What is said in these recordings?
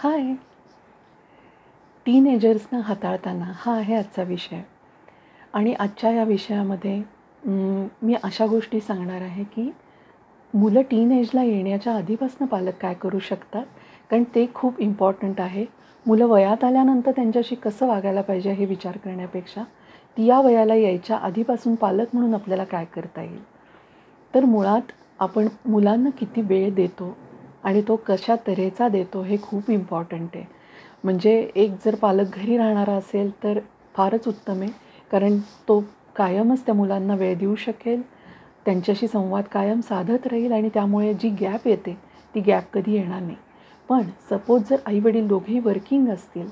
हाय. टीनएजर्सना हाताळताना हा आहे आजचा विषय. आणि आजच्या या विषयामध्ये मी अशा गोष्टी सांगणार आहे की मुलं टीनएजला येण्याच्या आधीपासून पालक काय करू शकतात, कारण ते खूप इम्पॉर्टंट आहे. मुलं वयात आल्यानंतर त्यांच्याशी कसं वागायला पाहिजे हे विचार करण्यापेक्षा ती या वयाला यायच्या आधीपासून पालक म्हणून आपल्याला काय करता येईल. तर मुळात आपण मुलांना किती वेळ देतो आणि तो कशा तऱ्हेचा देतो हे खूप इम्पॉर्टंट आहे. म्हणजे एक जर पालक घरी राहणारा असेल तर फारच उत्तम आहे, कारण तो कायमच त्या मुलांना वेळ देऊ शकेल, त्यांच्याशी संवाद कायम साधत राहील आणि त्यामुळे जी गॅप येते ती गॅप कधी येणार नाही. पण सपोज जर आईवडील दोघेही वर्किंग असतील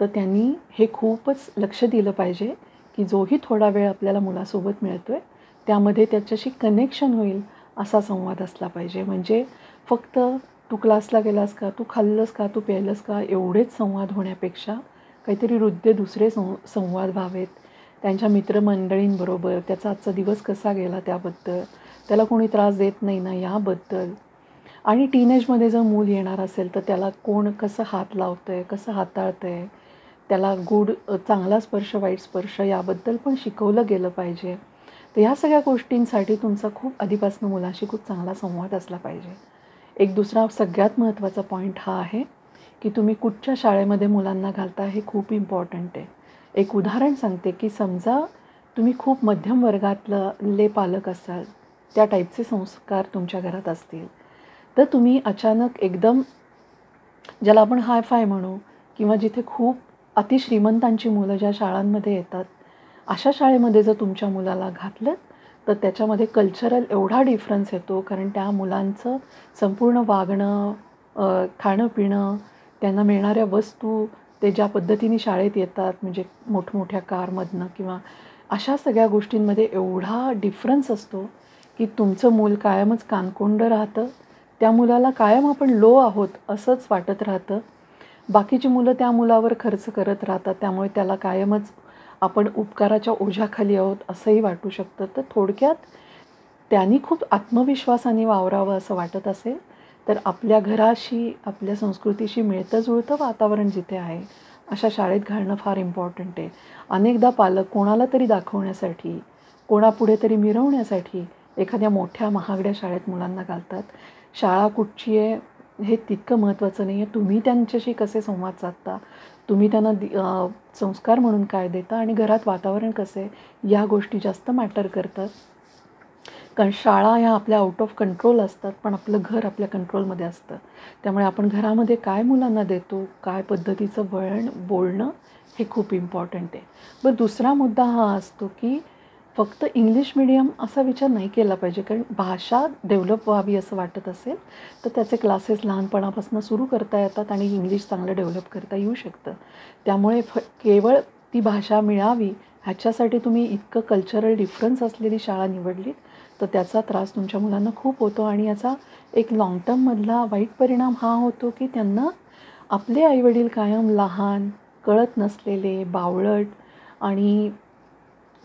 तर त्यांनी हे खूपच लक्ष दिलं पाहिजे की जोही थोडा वेळ आपल्याला मुलासोबत मिळतो आहे त्यामध्ये त्याच्याशी कनेक्शन होईल असा संवाद असला पाहिजे. म्हणजे फक्त तू क्लासला गेलास का, तू खाल्लंस का, तू प्यायलंस का, एवढेच संवाद होण्यापेक्षा काहीतरी हृद्य दुसरे संवाद व्हावेत. त्यांच्या मित्रमंडळींबरोबर त्याचा आजचा दिवस कसा गेला त्याबद्दल, त्याला कोणी त्रास देत नाही ना याबद्दल. आणि टीनेजमध्ये जर मूल येणार असेल तर त्याला कोण कसं हात लावतं आहे, कसं हाताळतं आहे, त्याला चांगला स्पर्श वाईट स्पर्श याबद्दल पण शिकवलं गेलं पाहिजे. तर ह्या सगळ्या गोष्टींसाठी तुमचा खूप आधीपासून मुलाशी खूप चांगला संवाद असला पाहिजे. एक दुसरा सगळ्यात महत्त्वाचा पॉईंट हा आहे की तुम्ही कुठच्या शाळेमध्ये मुलांना घालता हे खूप इम्पॉर्टंट आहे. एक उदाहरण सांगते की समजा तुम्ही खूप मध्यम वर्गातले पालक असाल, त्या टाईपचे संस्कार तुमच्या घरात असतील, तर तुम्ही अचानक एकदम ज्याला आपण हाय फाय म्हणू किंवा जिथे खूप अतिश्रीमंतांची मुलं ज्या शाळांमध्ये येतात अशा शाळेमध्ये जर तुमच्या मुलाला घातलं तर त्याच्यामध्ये कल्चरल एवढा डिफरन्स येतो, कारण त्या मुलांचं संपूर्ण वागणं, खाणं पिणं, त्यांना मिळणाऱ्या वस्तू, ते ज्या पद्धतीने शाळेत येतात म्हणजे मोठमोठ्या कारमधनं किंवा अशा सगळ्या गोष्टींमध्ये एवढा डिफरन्स असतो की तुमचं मूल कायमच कानकोंडं राहतं. त्या मुलाला कायम आपण लो आहोत असंच वाटत राहतं. बाकीची मुलं त्या मुलावर खर्च करत राहतात, त्यामुळे त्याला कायमच आपण उपकाराच्या ओझ्याखाली आहोत असंही वाटू शकतं. तर थोडक्यात त्यांनी खूप आत्मविश्वासाने वावरावं असं वाटत असेल तर आपल्या घराशी, आपल्या संस्कृतीशी मिळतं जुळतं वातावरण जिथे आहे अशा शाळेत घालणं फार इम्पॉर्टंट आहे. अनेकदा पालक कोणाला तरी दाखवण्यासाठी, कोणापुढे तरी मिरवण्यासाठी एखाद्या मोठ्या महागड्या शाळेत मुलांना घालतात. शाळा कुठची आहे हे तितकं महत्त्वाचं नाही आहे, तुम्ही त्यांच्याशी कसे संवाद साधता, तुम्ही त्यांना संस्कार म्हणून काय देता आणि घरात वातावरण कसं आहे या गोष्टी जास्त मॅटर करतात. कारण शाळा ह्या आपल्या आउट ऑफ कंट्रोल असतात, पण आपलं घर आपल्या कंट्रोलमध्ये असतं. त्यामुळे आपण घरामध्ये काय मुलांना देतो, काय पद्धतीचं वळण बोलणं हे खूप इम्पॉर्टंट आहे. बरं, दुसरा मुद्दा हा असतो की फक्त इंग्लिश मीडियम असा विचार नाही केला पाहिजे, कारण भाषा डेव्हलप व्हावी असं वाटत असेल तर त्याचे क्लासेस लहानपणापासून सुरू करता येतात आणि इंग्लिश चांगलं डेव्हलप करता येऊ शकतं. त्यामुळे केवळ ती भाषा मिळावी ह्याच्यासाठी तुम्ही इतकं कल्चरल डिफरन्स असलेली शाळा निवडली तर त्याचा त्रास तुमच्या मुलांना खूप होतो आणि याचा एक लाँग टर्ममधला वाईट परिणाम हा होतो की त्यांना आपले आईवडील कायम लहान, कळत नसलेले, बावळट आणि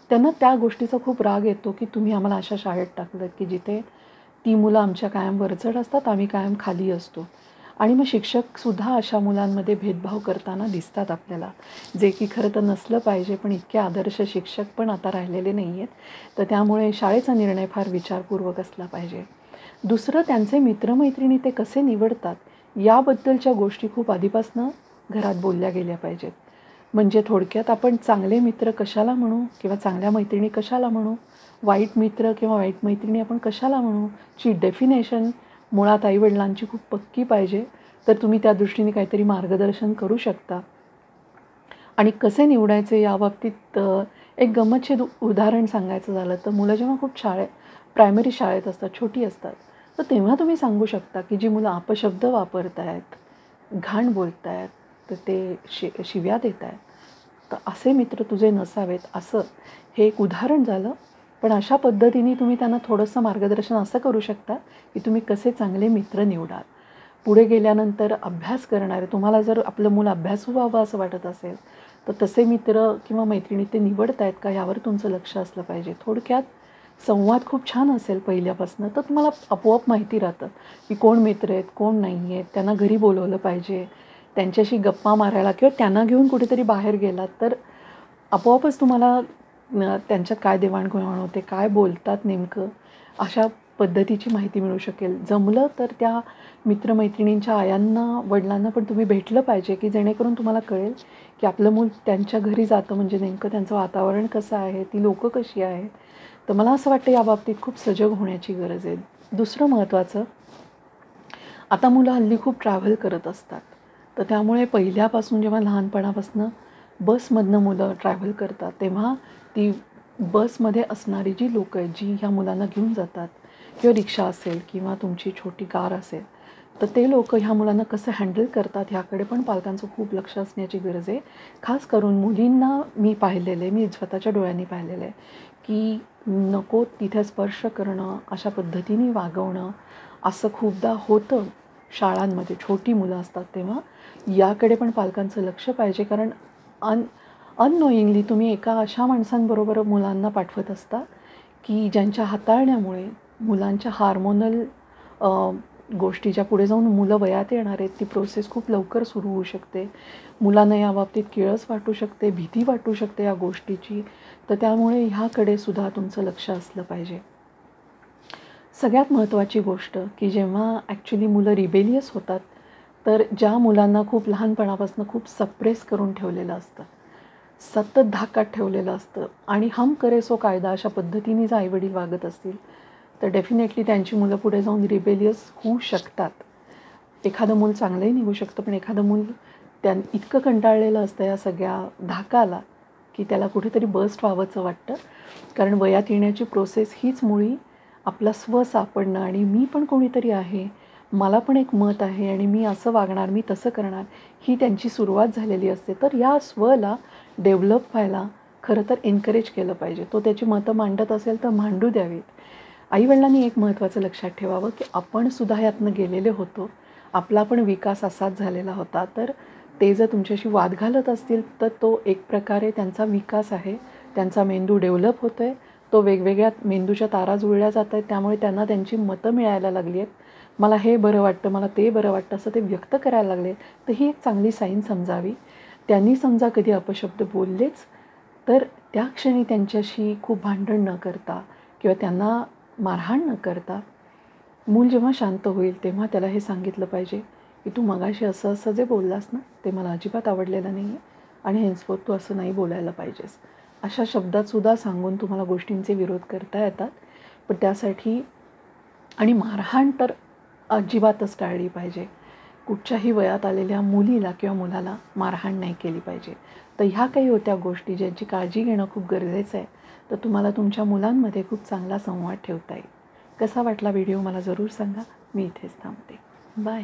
त्यांना त्या गोष्टीचा खूप राग येतो की तुम्ही आम्हाला अशा शाळेत टाकलं की जिथे ती मुलं आमच्या कायम वरचढ असतात, आम्ही कायम खाली असतो. आणि मग शिक्षकसुद्धा अशा मुलांमध्ये भेदभाव करताना दिसतात आपल्याला, जे की खरं तर नसलं पाहिजे, पण इतके आदर्श शिक्षक पण आता राहिलेले नाही आहेत. तर त्यामुळे शाळेचा निर्णय फार विचारपूर्वक असला पाहिजे. दुसरं, त्यांचे मित्रमैत्रिणी ते कसे निवडतात याबद्दलच्या गोष्टी खूप आधीपासून घरात बोलल्या गेल्या पाहिजेत. म्हणजे थोडक्यात आपण चांगले मित्र कशाला म्हणू किंवा चांगल्या मैत्रिणी कशाला म्हणू, वाईट मित्र किंवा वाईट मैत्रिणी आपण कशाला म्हणू ची डेफिनेशन मुळात आईवडिलांची खूप पक्की पाहिजे. तर तुम्ही त्या दृष्टीने काहीतरी मार्गदर्शन करू शकता. आणि कसे निवडायचे याबाबतीत एक गंमतशीर उदाहरण सांगायचं झालं तर मुलं जेव्हा खूप प्रायमरी शाळेत असतात, छोटी असतात, तर तेव्हा तुम्ही सांगू शकता की जी मुलं अपशब्द वापरत आहेत, घाण बोलत आहेत, तर ते शिव्या देत आहेत, तर असे मित्र तुझे नसावेत. असं हे एक उदाहरण झालं, पण अशा पद्धतीने तुम्ही त्यांना थोडंसं मार्गदर्शन असं करू शकता की तुम्ही कसे चांगले मित्र निवडाल. पुढे गेल्यानंतर अभ्यास करणारे, तुम्हाला जर आपलं मुलं अभ्यासू व्हावं असं वाटत असेल तर तसे मित्र किंवा मैत्रिणी ते निवडत आहेत का यावर तुमचं लक्ष असलं पाहिजे. थोडक्यात संवाद खूप छान असेल पहिल्यापासून तर तुम्हाला आपोआप माहिती राहतं की कोण मित्र आहेत, कोण नाही आहेत. त्यांना घरी बोलवलं पाहिजे त्यांच्याशी गप्पा मारायला किंवा त्यांना घेऊन कुठेतरी बाहेर गेलात तर आपोआपच तुम्हाला त्यांच्यात काय देवाणघेवाण होते, काय बोलतात नेमकं, अशा पद्धतीची माहिती मिळू शकेल. जमलं तर त्या मित्रमैत्रिणींच्या आयांना, वडिलांना पण तुम्ही भेटलं पाहिजे, की जेणेकरून तुम्हाला कळेल की आपलं मूल त्यांच्या घरी जातं म्हणजे नेमकं त्यांचं वातावरण कसं आहे, ती लोकं कशी आहेत. तर मला असं वाटतं याबाबतीत खूप सजग होण्याची गरज आहे. दुसरं महत्त्वाचं, आता मुलं हल्ली खूप ट्रॅव्हल करत असतात. तर त्यामुळे पहिल्यापासून जेव्हा लहानपणापासून बसमधनं मुलं ट्रॅव्हल करतात, तेव्हा ती बसमध्ये असणारी जी लोकं आहेत, जी ह्या मुलांना घेऊन जातात किंवा रिक्षा असेल किंवा तुमची छोटी कार असेल, तर ते लोकं ह्या मुलांना कसं हँडल करतात ह्याकडे पण पालकांचं खूप लक्ष असण्याची गरज आहे. खास करून मुलींना मी पाहिलेलं आहे, मी स्वतःच्या डोळ्यांनी पाहिलेलं आहे, की नको तिथे स्पर्श करणं, अशा पद्धतीने वागवणं, असं खूपदा होतं शाळांमध्ये. छोटी मुलं असतात तेव्हा याकडे पण पालकांचं लक्ष पाहिजे. कारण अननोईंगली तुम्ही एका अशा माणसांबरोबर मुलांना पाठवत असता, की ज्यांच्या हाताळण्यामुळे मुलांच्या हार्मोनल गोष्टी ज्या पुढे जाऊन मुलं वयात येणार आहेत, ती प्रोसेस खूप लवकर सुरू होऊ शकते. मुलांना याबाबतीत किळस वाटू शकते, भीती वाटू शकते या गोष्टीची. तर त्यामुळे ह्याकडे सुद्धा तुमचं लक्ष असलं पाहिजे. सगळ्यात महत्त्वाची गोष्ट, की जेव्हा ॲक्च्युली मुलं रिबेलियस होतात, तर ज्या मुलांना खूप लहानपणापासून खूप सप्रेस करून ठेवलेलं असतं, सतत धाकात ठेवलेलं असतं आणि हम करे सो कायदा अशा पद्धतीने जर आईवडील वागत असतील, तर डेफिनेटली त्यांची मुलं पुढे जाऊन रिबेलियस होऊ शकतात. एखादं मूल चांगलंही निघू शकतं, पण एखादं मूल इतकं कंटाळलेलं असतं या सगळ्या धाकाला, की त्याला कुठेतरी बर्स्ट व्हावंसं वाटतं. कारण वयात येण्याची प्रोसेस हीच मुळी आपला स्व सापडणं आणि मी पण कोणीतरी आहे, मला पण एक मत आहे आणि मी असं वागणार, मी तसं करणार, ही त्यांची सुरुवात झालेली असते. तर या स्वला डेव्हलप व्हायला खरं तर एन्करेज केलं पाहिजे. तो त्याची मतं मांडत असेल तर मांडू द्यावीत. आईवडिलांनी एक महत्त्वाचं लक्षात ठेवावं, की आपण सुद्धा यातनं गेलेले होतो. आपला पण विकास असाच झालेला होता. तर ते जर तुमच्याशी वाद घालत असतील, तर तो एक प्रकारे त्यांचा विकास आहे. त्यांचा मेंदू डेव्हलप होतो आहे. तो वेगवेगळ्या मेंदूच्या तारा जुळल्या जात आहेत. त्यामुळे त्यांना त्यांची मतं मिळायला लागली आहेत. मला हे बरं वाटतं, मला ते बरं वाटतं, असं ते व्यक्त करायला लागले. तर ही एक चांगली साईन समजावी. त्यांनी समजा कधी अपशब्द बोललेच, तर त्या क्षणी त्यांच्याशी खूप भांडण न करता किंवा त्यांना मारहाण न करता, मूल जेव्हा शांत होईल तेव्हा त्याला हे सांगितलं पाहिजे, की तू मगाशी असं असं जे बोललास ना, ते मला अजिबात आवडलेलं नाही आहे आणि हेन्सफोर्थ तू असं नाही बोलायला पाहिजेस. अशा शब्दातसुद्धा सांगून तुम्हाला गोष्टींचे विरोध करता येतात. पण त्यासाठी आणि मारहाण तर अजिबातच टाळली पाहिजे. कुठच्याही वयात आलेल्या मुलीला किंवा मुलाला मारहाण नाही केली पाहिजे. तर ह्या काही होत्या गोष्टी ज्यांची काळजी घेणं खूप गरजेचं आहे. तर तुम्हाला तुमच्या मुलांमध्ये खूप चांगला संवाद ठेवता येईल. कसा वाटला व्हिडिओ मला जरूर सांगा. मी इथेच थांबते. बाय.